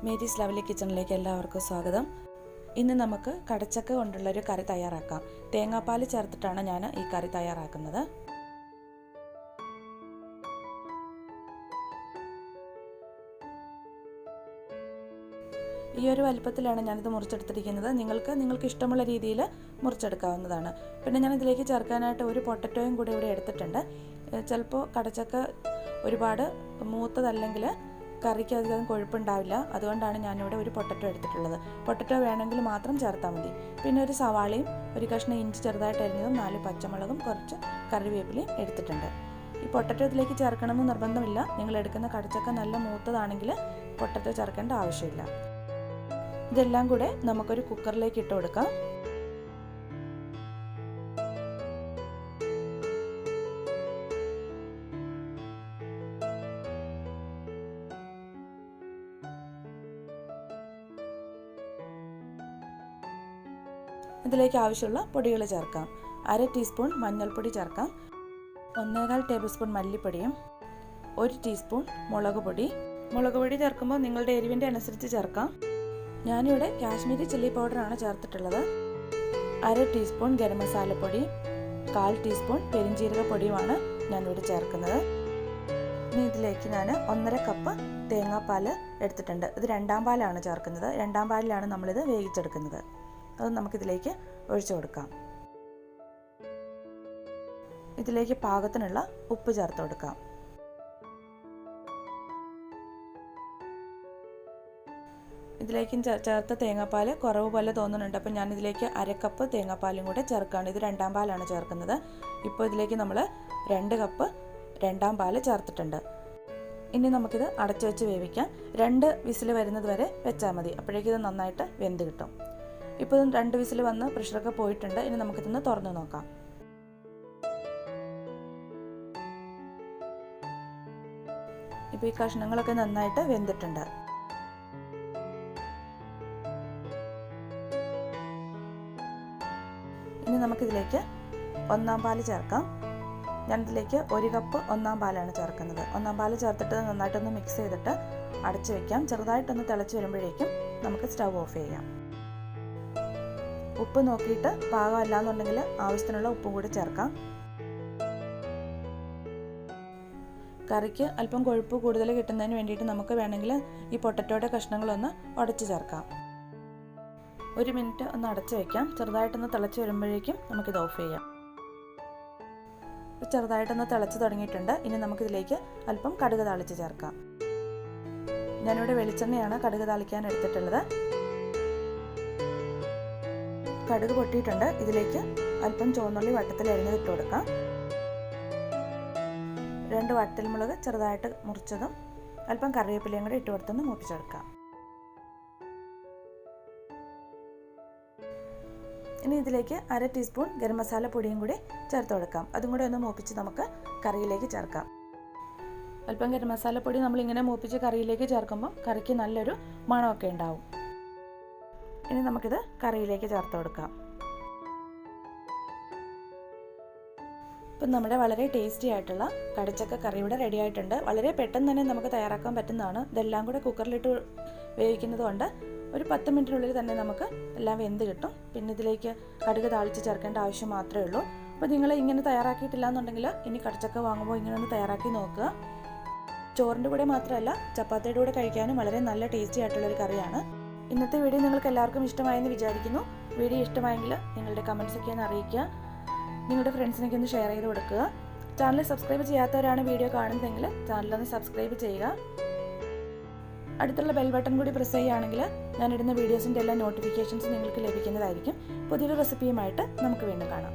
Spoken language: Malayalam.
മേരീസ് ലവ്ലി കിച്ചണിലേക്ക് എല്ലാവർക്കും സ്വാഗതം. ഇന്ന് നമുക്ക് കടച്ചക്ക കൊണ്ടുള്ളൊരു കറി തയ്യാറാക്കാം. തേങ്ങാപ്പാൽ ചേർത്തിട്ടാണ് ഞാൻ ഈ കറി തയ്യാറാക്കുന്നത്. ഈ ഒരു വലുപ്പത്തിലാണ് ഞാനിത് മുറിച്ചെടുത്തിരിക്കുന്നത്. നിങ്ങൾക്ക് ഇഷ്ടമുള്ള രീതിയിൽ മുറിച്ചെടുക്കാവുന്നതാണ്. പിന്നെ ഞാൻ ഇതിലേക്ക് ചേർക്കാനായിട്ട് ഒരു പൊട്ടറ്റോയും കൂടി ഇവിടെ എടുത്തിട്ടുണ്ട്. ചിലപ്പോൾ കടച്ചക്ക ഒരുപാട് മൂത്തതല്ലെങ്കിൽ കറിക്ക് അധികം കൊഴുപ്പുണ്ടാവില്ല. അതുകൊണ്ടാണ് ഞാനിവിടെ ഒരു പൊട്ടറ്റോ എടുത്തിട്ടുള്ളത്. പൊട്ടറ്റോ വേണമെങ്കിൽ മാത്രം ചേർത്താൽ മതി. പിന്നെ ഒരു സവാളയും ഒരു കഷ്ണം ഇഞ്ചി ചെറുതായിട്ട് അരിഞ്ഞതും 4 പച്ചമുളകും കുറച്ച് കറിവേപ്പിലയും എടുത്തിട്ടുണ്ട്. ഈ പൊട്ടറ്റോ ഇതിലേക്ക് ചേർക്കണമെന്ന് നിർബന്ധമില്ല. നിങ്ങൾ എടുക്കുന്ന കടച്ചക്ക നല്ല മൂത്തതാണെങ്കിൽ പൊട്ടറ്റോ ചേർക്കേണ്ട ആവശ്യമില്ല. ഇതെല്ലാം കൂടെ നമുക്കൊരു കുക്കറിലേക്ക് ഇട്ട് കൊടുക്കാം. ഇതിലേക്ക് ആവശ്യമുള്ള പൊടികൾ ചേർക്കാം. 1/2 ടീസ്പൂൺ മഞ്ഞൾപ്പൊടി ചേർക്കാം, 1.25 ടേബിൾ സ്പൂൺ മല്ലിപ്പൊടിയും 1 ടീസ്പൂൺ മുളക് പൊടി. മുളക് പൊടി ചേർക്കുമ്പോൾ നിങ്ങളുടെ എരിവിൻ്റെ അനുസരിച്ച് ചേർക്കാം. ഞാനിവിടെ കാശ്മീരി ചില്ലി പൗഡറാണ് ചേർത്തിട്ടുള്ളത്. 1/2 ടീസ്പൂൺ ഗരം മസാലപ്പൊടി, 1/4 ടീസ്പൂൺ പെരിഞ്ജീരക പൊടിയുമാണ് ഞാനിവിടെ ചേർക്കുന്നത്. ഇനി ഇതിലേക്ക് ഞാൻ 1.5 കപ്പ് തേങ്ങാപ്പാൽ എടുത്തിട്ടുണ്ട്. ഇത് 2ാം പാലാണ് ചേർക്കുന്നത്. 2ാം പാലിലാണ് നമ്മളിത് വേവിച്ചെടുക്കുന്നത്. അത് നമുക്കിതിലേക്ക് ഒഴിച്ചു കൊടുക്കാം. ഇതിലേക്ക് പാകത്തിനുള്ള ഉപ്പ് ചേർത്ത് കൊടുക്കാം. ഇതിലേക്ക് ചേർത്ത തേങ്ങാപ്പാൽ കുറവ് പോലെ തോന്നുന്നുണ്ട്. അപ്പം ഞാനിതിലേക്ക് 1/2 കപ്പ് തേങ്ങാപ്പാലും കൂടെ ചേർക്കുകയാണ്. ഇത് 2ാം പാലാണ് ചേർക്കുന്നത്. ഇപ്പോൾ ഇതിലേക്ക് നമ്മൾ 2 കപ്പ് 2ാം പാൽ ചേർത്തിട്ടുണ്ട്. ഇനി നമുക്കിത് അടച്ചു വെച്ച് വേവിക്കാം. 2 വിസിൽ വരുന്നത് വരെ വെച്ചാൽ മതി. അപ്പോഴേക്കും ഇത് നന്നായിട്ട് വെന്ത് കിട്ടും. ഇപ്പോൾ 2 വിസിൽ വന്ന് പ്രഷറൊക്കെ പോയിട്ടുണ്ട്. ഇനി നമുക്കിതൊന്ന് തുറന്ന് നോക്കാം. ഇപ്പോൾ ഈ കഷ്ണങ്ങളൊക്കെ നന്നായിട്ട് വെന്തിട്ടുണ്ട്. ഇനി നമുക്കിതിലേക്ക് 1ാം പാൽ ചേർക്കാം. ഞാനിതിലേക്ക് 1 കപ്പ് 1ാം പാലാണ് ചേർക്കുന്നത്. 1ാം പാൽ ചേർത്തിട്ട് നന്നായിട്ടൊന്ന് മിക്സ് ചെയ്തിട്ട് അടച്ചു വയ്ക്കാം. ചെറുതായിട്ടൊന്ന് തിളച്ച് വരുമ്പോഴേക്കും നമുക്ക് സ്റ്റൗ ഓഫ് ചെയ്യാം. ഉപ്പ് നോക്കിയിട്ട് പാകമല്ല എന്നുണ്ടെങ്കിൽ ആവശ്യത്തിനുള്ള ഉപ്പും കൂടി ചേർക്കാം. കറിക്ക് അല്പം കൊഴുപ്പ് കൂടുതൽ കിട്ടുന്നതിന് വേണ്ടിയിട്ട് നമുക്ക് വേണമെങ്കിൽ ഈ പൊട്ടറ്റോയുടെ കഷ്ണങ്ങളൊന്ന് ഉടച്ച് ചേർക്കാം. 1 മിനിറ്റ് ഒന്ന് അടച്ചു വയ്ക്കാം. ചെറുതായിട്ടൊന്ന് തിളച്ച് വരുമ്പോഴേക്കും നമുക്കിത് ഓഫ് ചെയ്യാം. ചെറുതായിട്ടൊന്ന് തിളച്ച് തുടങ്ങിയിട്ടുണ്ട്. ഇനി നമുക്കിതിലേക്ക് അല്പം കടുക് താളിച്ച് ചേർക്കാം. ഞാനിവിടെ വെളിച്ചെണ്ണയാണ് കടുക് താളിക്കാൻ എടുത്തിട്ടുള്ളത്. കടുക് പൊട്ടിയിട്ടുണ്ട്. ഇതിലേക്ക് അല്പം ചുവന്നുള്ളി വട്ടത്തിൽ അരിഞ്ഞത് ഇട്ട് കൊടുക്കാം. 2 വറ്റൽമുളക് ചെറുതായിട്ട് മുറിച്ചതും അല്പം കറിവേപ്പിലയും കൂടെ ഇട്ട് കൊടുത്തൊന്ന് മൂപ്പിച്ചെടുക്കാം. ഇനി ഇതിലേക്ക് 1/2 ടീസ്പൂൺ ഗരം മസാല പൊടിയും കൂടി ചേർത്ത് കൊടുക്കാം. അതും കൂടെ ഒന്ന് മൂപ്പിച്ച് നമുക്ക് കറിയിലേക്ക് ചേർക്കാം. അല്പം ഗരം മസാലപ്പൊടി നമ്മളിങ്ങനെ മൂപ്പിച്ച് കറിയിലേക്ക് ചേർക്കുമ്പോൾ കറിക്ക് നല്ലൊരു മണമൊക്കെ ഉണ്ടാവും. ഇനി നമുക്കിത് കറിയിലേക്ക് ചേർത്ത് കൊടുക്കാം. ഇപ്പം നമ്മുടെ വളരെ ടേസ്റ്റി ആയിട്ടുള്ള കടച്ചക്ക കറി ഇവിടെ റെഡി ആയിട്ടുണ്ട്. വളരെ പെട്ടെന്ന് തന്നെ നമുക്ക് തയ്യാറാക്കാൻ പറ്റുന്നതാണ്. ഇതെല്ലാം കൂടെ കുക്കറിലിട്ട് വേവിക്കുന്നത് കൊണ്ട് ഒരു 10 മിനിറ്റിനുള്ളിൽ തന്നെ നമുക്ക് എല്ലാം വെന്ത് കിട്ടും. പിന്നെ ഇതിലേക്ക് കടുക് താളിച്ച് ചേർക്കേണ്ട ആവശ്യം മാത്രമേ ഉള്ളൂ. അപ്പോൾ നിങ്ങൾ ഇങ്ങനെ തയ്യാറാക്കിയിട്ടില്ല എന്നുണ്ടെങ്കിൽ ഇനി കടച്ചക്ക വാങ്ങുമ്പോൾ ഇങ്ങനെ ഒന്ന് തയ്യാറാക്കി നോക്കുക. ചോറിൻ്റെ കൂടെ മാത്രമല്ല ചപ്പാത്തിയുടെ കൂടെ കഴിക്കാനും വളരെ നല്ല ടേസ്റ്റി ആയിട്ടുള്ളൊരു കറിയാണ്. ഇന്നത്തെ വീഡിയോ നിങ്ങൾക്ക് എല്ലാവർക്കും ഇഷ്ടമായെന്ന് വിചാരിക്കുന്നു. വീഡിയോ ഇഷ്ടമായെങ്കിൽ നിങ്ങളുടെ കമൻസൊക്കെ ഒന്ന് അറിയിക്കുക. നിങ്ങളുടെ ഫ്രണ്ട്സിനൊക്കെ ഒന്ന് ഷെയർ ചെയ്ത് കൊടുക്കുക. ചാനൽ സബ്സ്ക്രൈബ് ചെയ്യാത്തവരാണ് വീഡിയോ കാണുന്നതെങ്കിൽ ചാനലൊന്ന് സബ്സ്ക്രൈബ് ചെയ്യുക. അടുത്തുള്ള ബെൽ ബട്ടൺ കൂടി പ്രസ് ചെയ്യുകയാണെങ്കിൽ ഞാനിടുന്ന വീഡിയോസിൻ്റെ എല്ലാ നോട്ടിഫിക്കേഷൻസും നിങ്ങൾക്ക് ലഭിക്കുന്നതായിരിക്കും. പുതിയൊരു റെസിപ്പിയുമായിട്ട് നമുക്ക് വീണ്ടും കാണാം.